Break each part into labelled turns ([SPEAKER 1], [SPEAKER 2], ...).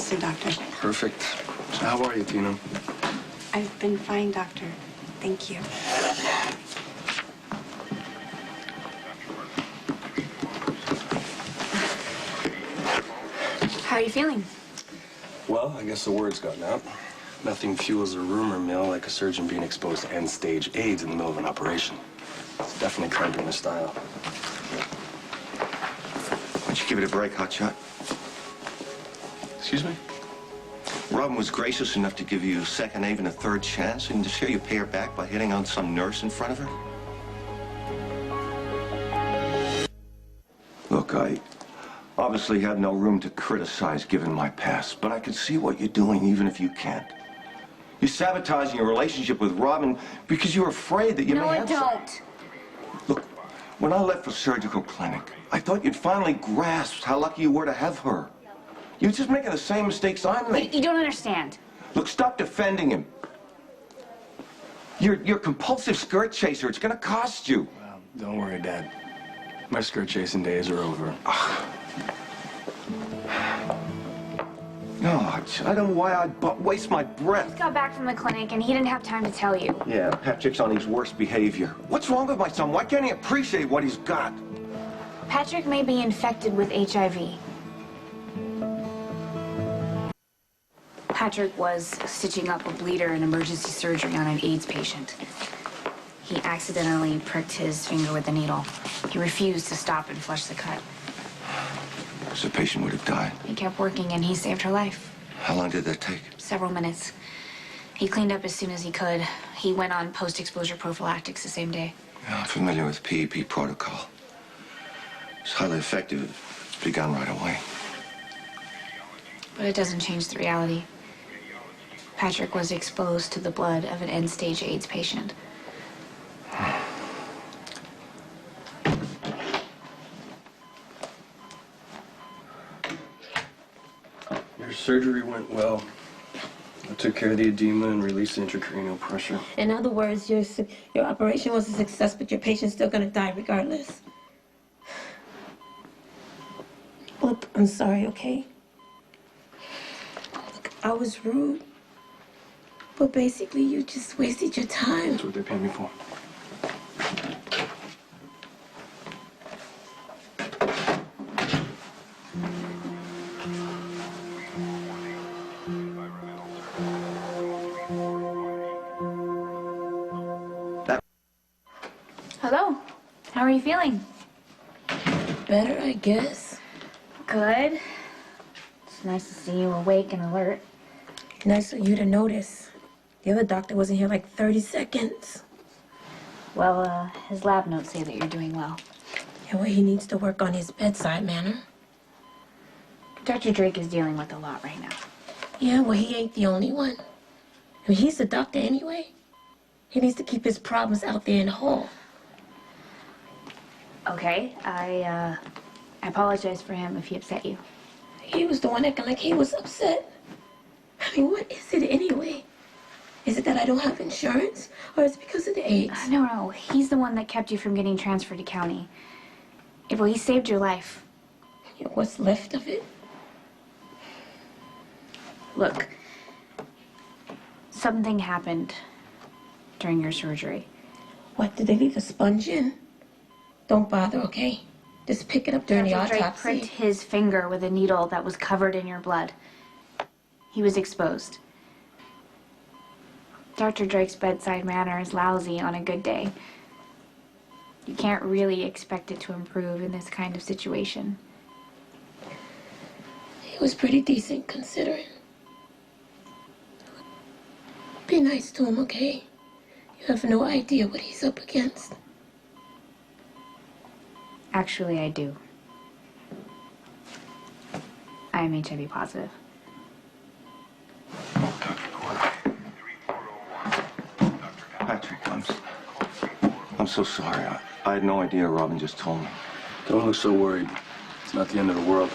[SPEAKER 1] faster, Doctor.
[SPEAKER 2] Perfect. So how are you, Tina?
[SPEAKER 1] I've been fine, Doctor. Thank you.
[SPEAKER 3] How are you feeling?
[SPEAKER 2] Well, I guess the word's gotten out. Nothing fuels a rumor mill like a surgeon being exposed to end-stage AIDS in the middle of an operation. It's definitely cramping the style.
[SPEAKER 4] Why don't you give it a break, hotshot?
[SPEAKER 2] Excuse me?
[SPEAKER 4] Robin was gracious enough to give you a second, even a third chance, and to show you pay her back by hitting on some nurse in front of her? Look, I obviously have no room to criticize given my past, but I can see what you're doing even if you can't. You're sabotaging your relationship with Robin because you're afraid that you may have...
[SPEAKER 3] No, I don't.
[SPEAKER 4] Look, when I left for surgical clinic, I thought you'd finally grasped how lucky you were to have her. You're just making the same mistakes I'm making.
[SPEAKER 3] You don't understand.
[SPEAKER 4] Look, stop defending him. You're a compulsive skirt chaser. It's gonna cost you.
[SPEAKER 2] Well, don't worry, Dad. My skirt chasing days are over.
[SPEAKER 4] No, I don't know why I'd waste my breath.
[SPEAKER 3] He got back from the clinic and he didn't have time to tell you.
[SPEAKER 4] Yeah, Patrick's on his worst behavior. What's wrong with my son? Why can't he appreciate what he's got?
[SPEAKER 3] Patrick may be infected with HIV. Patrick was stitching up a bleeder in emergency surgery on an AIDS patient. He accidentally pricked his finger with a needle. He refused to stop and flush the cut.
[SPEAKER 4] So the patient would have died.
[SPEAKER 3] He kept working and he saved her life.
[SPEAKER 4] How long did that take?
[SPEAKER 3] Several minutes. He cleaned up as soon as he could. He went on post-exposure prophylactics the same day.
[SPEAKER 4] Yeah, I'm familiar with PEP protocol. It's highly effective. It's begun right away.
[SPEAKER 3] But it doesn't change the reality. Patrick was exposed to the blood of an end-stage AIDS patient.
[SPEAKER 2] Your surgery went well. I took care of the edema and released the intracranial pressure.
[SPEAKER 5] In other words, your operation was a success, but your patient's still gonna die regardless. Look, I'm sorry, okay? Look, I was rude. But basically, you just wasted your time.
[SPEAKER 2] That's what they paid me for.
[SPEAKER 3] Hello. How are you feeling?
[SPEAKER 5] Better, I guess.
[SPEAKER 3] Good. It's nice to see you awake and alert.
[SPEAKER 5] Nice of you to notice. The other doctor wasn't here like 30 seconds.
[SPEAKER 3] Well, his lab notes say that you're doing well.
[SPEAKER 5] Yeah, well, he needs to work on his bedside manner.
[SPEAKER 3] Dr. Drake is dealing with a lot right now.
[SPEAKER 5] Yeah, well, he ain't the only one. I mean, he's the doctor anyway. He needs to keep his problems out there in the hall.
[SPEAKER 3] Okay, I apologize for him if he upset you.
[SPEAKER 5] He was the one acting like he was upset. I mean, what is it anyway? Is it that I don't have insurance? Or is it because of the AIDS?
[SPEAKER 3] No, he's the one that kept you from getting transferred to county. Well, he saved your life.
[SPEAKER 5] Yeah, what's left of it?
[SPEAKER 3] Look, something happened during your surgery.
[SPEAKER 5] What, did they leave a sponge in? Don't bother, okay? Just pick it up during the
[SPEAKER 3] Dr. Drake
[SPEAKER 5] autopsy.
[SPEAKER 3] pricked his finger with a needle that was covered in your blood. He was exposed. Dr. Drake's bedside manner is lousy on a good day. You can't really expect it to improve in this kind of situation.
[SPEAKER 5] He was pretty decent considering. Be nice to him, okay? You have no idea what he's up against.
[SPEAKER 3] Actually, I do. I am HIV positive.
[SPEAKER 4] Patrick, I'm so sorry. I had no idea Robin just told me.
[SPEAKER 2] Don't look so worried. It's not the end of the world.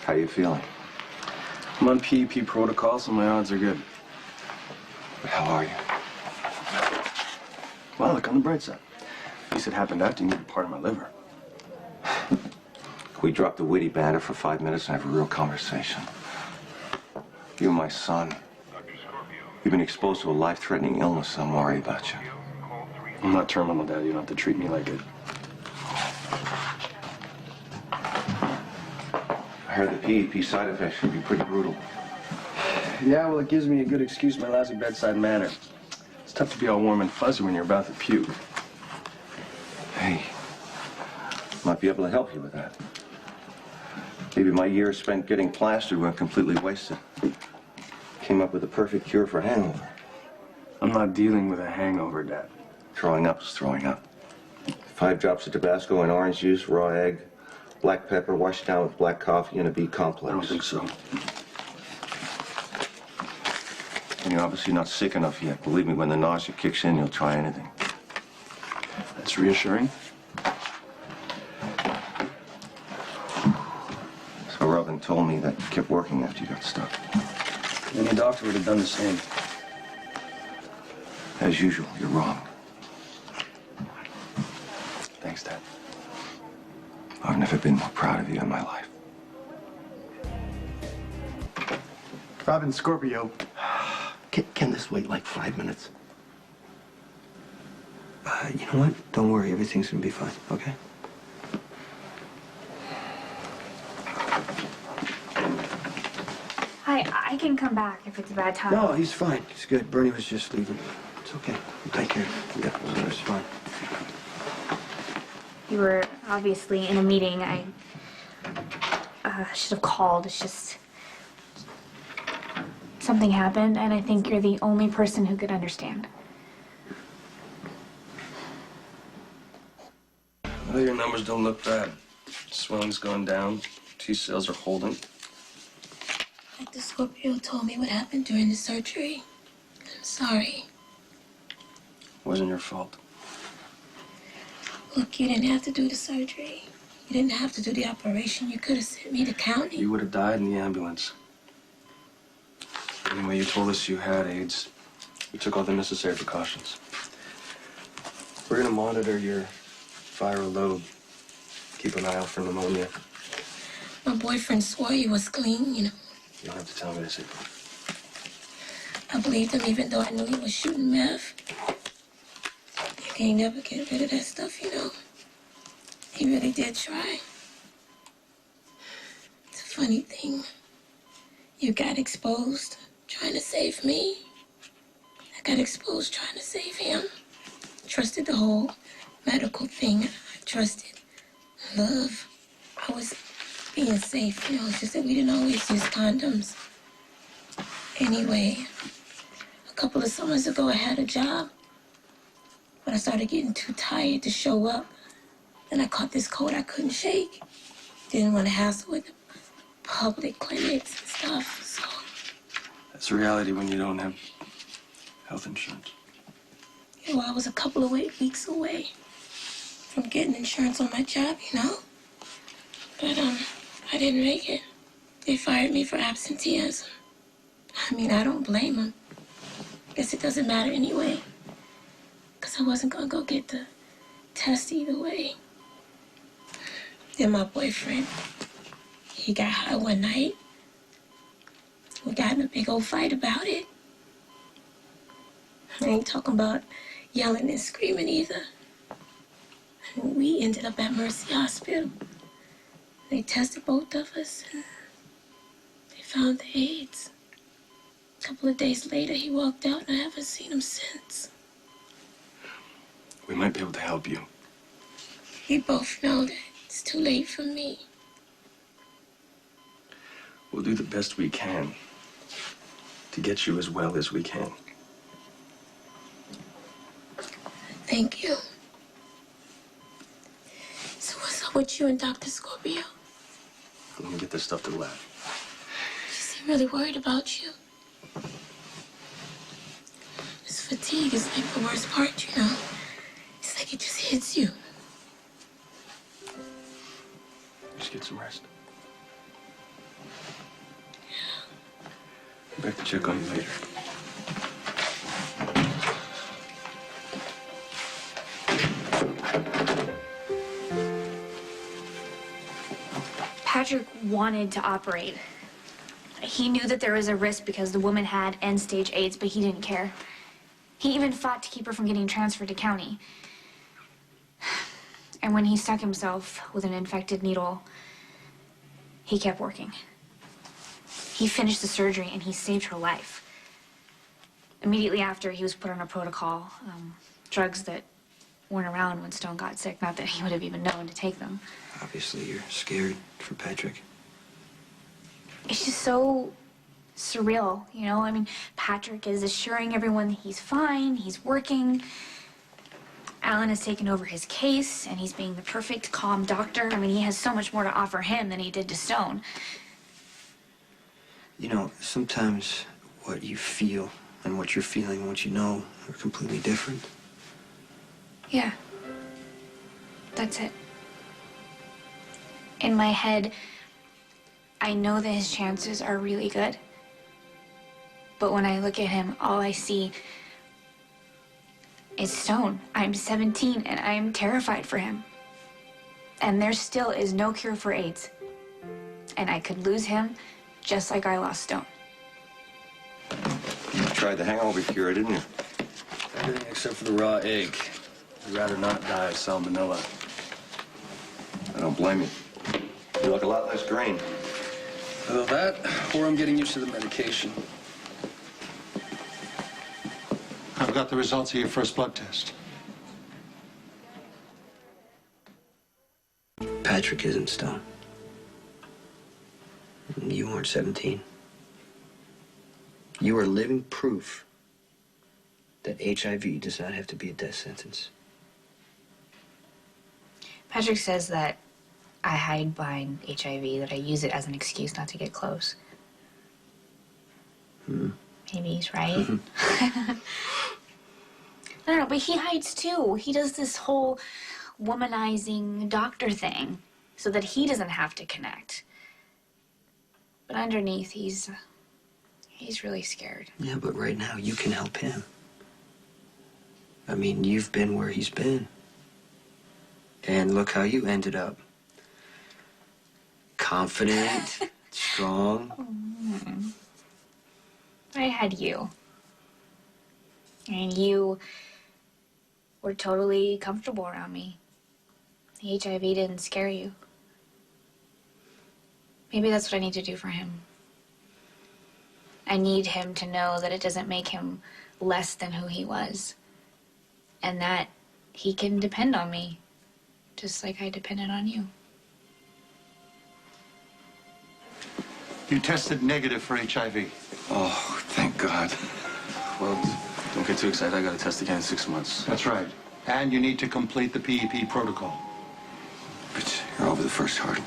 [SPEAKER 4] How you feeling?
[SPEAKER 2] I'm on PEP protocol, so my odds are good.
[SPEAKER 4] But how are you?
[SPEAKER 2] Well, look on the bright side. At least it happened after you moved part of my liver.
[SPEAKER 4] We drop the witty banter for 5 minutes and have a real conversation. You're my son. You've been exposed to a life-threatening illness. I'm worried about you.
[SPEAKER 2] I'm not terminal, Dad. You don't have to treat me like it.
[SPEAKER 4] I heard the PEP side effects should be pretty brutal.
[SPEAKER 2] Yeah, well, it gives me a good excuse for my lousy bedside manner. It's tough to be all warm and fuzzy when you're about to puke.
[SPEAKER 4] Hey, might be able to help you with that. Maybe my years spent getting plastered went completely wasted. Came up with the perfect cure for hangover.
[SPEAKER 2] I'm not dealing with a hangover, Dad.
[SPEAKER 4] Throwing up is throwing up. 5 drops of Tabasco and orange juice, raw egg, black pepper washed down with black coffee and a B complex.
[SPEAKER 2] I don't think so.
[SPEAKER 4] And you're obviously not sick enough yet. Believe me, when the nausea kicks in, you'll try anything.
[SPEAKER 2] That's reassuring.
[SPEAKER 4] So Robin told me that you kept working after you got stuck.
[SPEAKER 2] Any doctor would have done the same.
[SPEAKER 4] As usual, you're wrong.
[SPEAKER 2] Thanks, Dad.
[SPEAKER 4] I've never been more proud of you in my life.
[SPEAKER 6] Robin, Scorpio. Can this wait like 5 minutes? You know what? Don't worry. Everything's gonna be fine, okay?
[SPEAKER 3] I can come back if it's a bad time.
[SPEAKER 6] No, he's fine. He's good. Bernie was just leaving. It's okay. We'll take care of it. Yeah, it's fine.
[SPEAKER 3] You were obviously in a meeting. I should have called. It's just... something happened, and I think you're the only person who could understand.
[SPEAKER 2] Well, your numbers don't look bad. Swelling's gone down. T cells are holding.
[SPEAKER 5] Dr. Scorpio told me what happened during the surgery. I'm sorry.
[SPEAKER 2] Wasn't your fault.
[SPEAKER 5] Look, you didn't have to do the surgery. You didn't have to do the operation. You could have sent me to county.
[SPEAKER 2] You would have died in the ambulance. Anyway, you told us you had AIDS. We took all the necessary precautions. We're gonna monitor your viral load. Keep an eye out for pneumonia.
[SPEAKER 5] My boyfriend swore he was clean, you know.
[SPEAKER 2] You don't have to tell me this, April.
[SPEAKER 5] I believed him even though I knew he was shooting meth. You can't never get rid of that stuff, you know. He really did try. It's a funny thing. You got exposed trying to save me. I got exposed trying to save him. Trusted the whole medical thing. I trusted love. I was being safe, you know. It's just that we didn't always use condoms. Anyway, a couple of summers ago, I had a job. But I started getting too tired to show up. Then I caught this cold I couldn't shake. Didn't want to hassle with the public clinics and stuff, so...
[SPEAKER 2] That's a reality when you don't have health insurance.
[SPEAKER 5] Yeah, well, I was a couple of weeks away from getting insurance on my job, you know? But, I didn't make it. They fired me for absenteeism. I mean, I don't blame them. Guess it doesn't matter anyway. Because I wasn't going to go get the test either way. Then my boyfriend, he got high one night. We got in a big old fight about it. I ain't talking about yelling and screaming either. And we ended up at Mercy Hospital. They tested both of us and they found the AIDS. A couple of days later, he walked out and I haven't seen him since.
[SPEAKER 2] We might be able to help you.
[SPEAKER 5] We both know that it's too late for me.
[SPEAKER 2] We'll do the best we can to get you as well as we can.
[SPEAKER 5] Thank you. So what's up with you and Dr. Scorpio?
[SPEAKER 2] Let me get this stuff to the lab.
[SPEAKER 5] She seemed really worried about you. This fatigue is like the worst part, you know? It's like it just hits you.
[SPEAKER 2] Just get some rest. I'll be back to check on you later.
[SPEAKER 3] Patrick wanted to operate. He knew that there was a risk because the woman had end-stage AIDS, but he didn't care. He even fought to keep her from getting transferred to county. And when he stuck himself with an infected needle, he kept working. He finished the surgery and he saved her life. Immediately after, he was put on a protocol, drugs that weren't around when Stone got sick. Not that he would have even known to take them.
[SPEAKER 7] Obviously, you're scared for Patrick.
[SPEAKER 3] It's just so surreal, you know? I mean, Patrick is assuring everyone that he's fine, he's working. Alan has taken over his case, and he's being the perfect, calm doctor. I mean, he has so much more to offer him than he did to Stone.
[SPEAKER 7] You know, sometimes what you feel and what you're feeling, what you know, are completely different.
[SPEAKER 3] Yeah. That's it. In my head, I know that his chances are really good. But when I look at him, all I see is Stone. I'm 17 and I am terrified for him. And there still is no cure for AIDS. And I could lose him just like I lost Stone.
[SPEAKER 4] You tried the hangover cure, didn't you?
[SPEAKER 2] Everything except for the raw egg. I'd rather not die of salmonella.
[SPEAKER 4] I don't blame you. You look a lot less green.
[SPEAKER 2] Either that, or I'm getting used to the medication.
[SPEAKER 8] I've got the results of your first blood test.
[SPEAKER 7] Patrick isn't Stone. You aren't 17. You are living proof that HIV does not have to be a death sentence.
[SPEAKER 3] Patrick says that I hide behind HIV, that I use it as an excuse not to get close. Maybe he's right. I don't know, but he hides too. He does this whole womanizing doctor thing so that he doesn't have to connect. But underneath, he's really scared.
[SPEAKER 7] Yeah, but right now you can help him. I mean, you've been where he's been. And look how you ended up. Confident, strong.
[SPEAKER 3] I had you. And you were totally comfortable around me. The HIV didn't scare you. Maybe that's what I need to do for him. I need him to know that it doesn't make him less than who he was. And that he can depend on me, just like I depended on you.
[SPEAKER 8] You tested negative for HIV.
[SPEAKER 2] Oh, thank God. Well, don't get too excited. I got to test again in 6 months.
[SPEAKER 8] That's right. And you need to complete the PEP protocol.
[SPEAKER 2] But you're over the first hurdle.